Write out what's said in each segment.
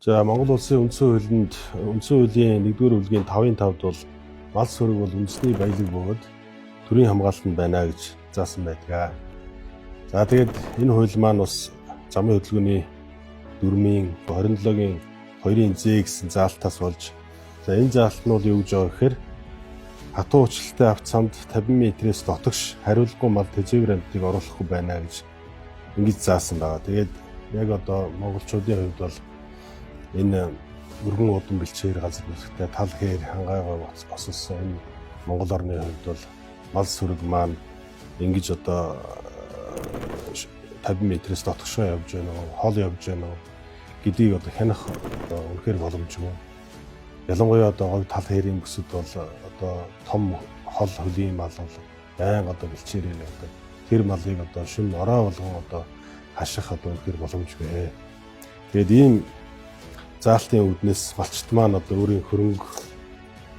За Монгол улсын үндсэн хуулийн 1-р бүлгийн 5-5-д бол мал сүрэг бол үндэсний баялаг бөгөөд төрийн хамгаалтанд байна гэж заасан байдаг. За тэгээд энэ хууль маань бас замын хөдөлгөөний 4-ийн 27-гийн 2-ын З гэсэн заалтаас болж за энэ заалт нь бол юу гэж байгаа гэхээр хатуу уучлалтай авцамд 50 м-ээс дотогш хариулгүй мал тэжээвэр амьтдыг оруулахгүй байна гэж ингэж заасан байгаа. Тэгээд яг одоо монголчуудын хувьд бол энэ өргөн удам бэлчээр газар нутагтай тал хээр хангайгаа босолсон энэ Монгол орны хувьд бол мал сүрэг маань ингэж одоо 50 м-ээс дотгошоо явж байна уу, хол явж байна уу гэдгийг одоо хянах одоо үнэхээр боломжгүй. Ялангуяа одоо говь тал хэрийн бүсэд бол одоо том хол хөлийн мал бол байнга одоо бэлчээрээ явдаг. Тэр малыг одоо шин ороо болгон одоо хаших одоо үнэхээр боломжгүй. Тэгээд ийм заалтын үүднээс малчт маань одоо өөрийн хөрөнгө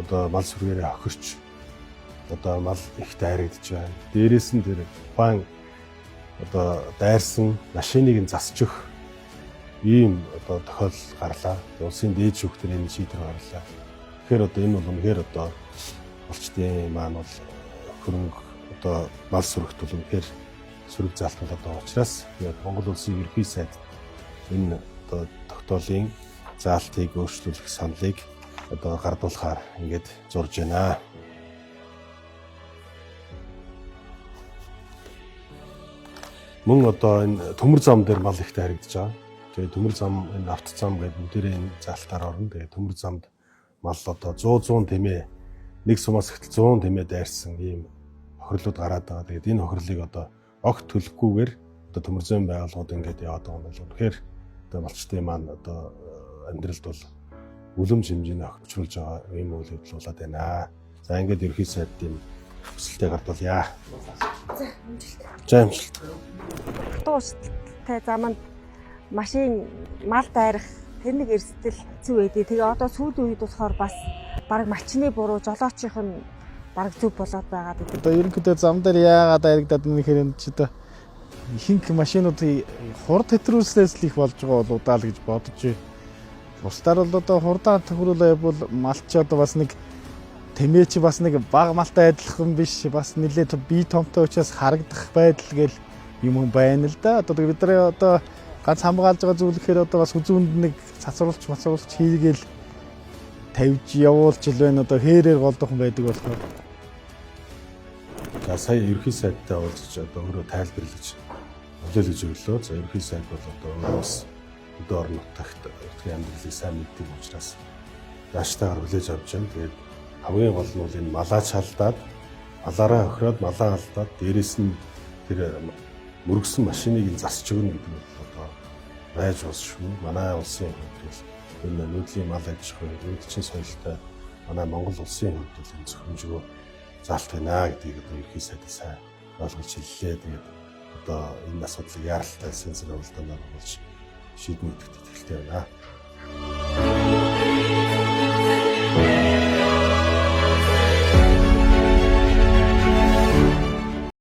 одоо мал сүргээрээ хохирч одоо мал их дайрагдж байна. Дээрээс нь тэр ухаан одоо дайрсан машиныг нь засчих ийм одоо тохиолдол гарлаа. Улсын дээд шүүхтэр энэ шийдвэр гарлаа. Тэгэхээр одоо энэ бол үнэхээр одоо малчтын маань бол хөрөнгө одоо мал сүрэгт бол үнэхээр сүрэг заалтууд одоо учраас Монгол улсын ерөнхий сайд энэ одоо тогтоолын заалтыг өөрчлүүлэх саналыг одоо гардуулахаар ингээд зурж байна. Мөн одоо энэ төмөр зам дээр мал их дайрагдж байгаа. Тэгээд төмөр зам энэ авто зам гэдэг нүдэрээ энэ заалтаар орно. Тэгээд төмөр замд мал одоо 100 тэмээ нэг сумаас ихтэл 100 тэмээ дайрсан ийм хохирлууд гараад байгаа. Тэгээд энэ хохирлыг одоо огт төлөхгүйгээр одоо төмөр зам байгууллагууд ингээд яваад байгаа юм байна. Тэгэхээр одоо малчтын маань одоо амьдралд бол үлэмж хэмжээний огцруулж байгаа ийм үйл явдал болоод байна. За ингээд ерхий сайдын хүсэлтэд гардуулъя. За амжилт. Тууштай заманд машин мал дайрах тэр нэг эрсдэл хэцүү байдгийг. Тэгээ одоо сүүлийн үед болохоор бас баг малчны буруу жолоочийнх нь баг зүв болоод байгаа гэдэг. Одоо ерөнхийдөө зам дээр яагаад дайрагдаад байна гэхээр энэ ч одоо ихэнх машинуудын хурд хэтрүүлснээс л их болж байгаа бол удаа л гэж бодож байна. Бусдаар бол одоо хурдан тохируулаа явбал малч одоо бас нэг тэмээч бас нэг бага малтай адилхан биш бас нэлээд бие томтой учраас харагдах байдал гэл юм байна л да. Одоо бидний одоо ганц хамгаалж байгаа зүйл гэхээр одоо бас үзүүнд нэг цацруулж хийгээл тавьж явуулж ил байна. Одоо хээрээр голдохон байдаг болохоор. За сая ерхий сайдтай уулзч одоо өөрөө тайлбарлаж хүлээлгэж өглөө. За ерхий сайд бол одоо өөрөөс өдөө орон нутагт амьдралыг сайн мэддэг учраас даштайгаар хүлээж авч байна. Тэгээд хамгийн гол нь бол энэ малаа чалдаад, малаараа хохироод, малаа алдаад, дээрэс нь тэр мөргсөн машиныг нь засч өгнө гэдэг нь одоо байж болшгүй. Манай улсын хувьд энэ нүүдлийн мал аж ахуй, нүүдчин соёлтой манай Монгол улсын хувьд бол энэ зөвхөмжгөө заалт байна гэдгийг одоо ерхий сайд сайн ойлгож хэллээ. Тэгээд одоо энэ асуудлыг яаралтай сэнсэр хуралдаанаар болж шийднэ гэдэгт итгэлтэй байна.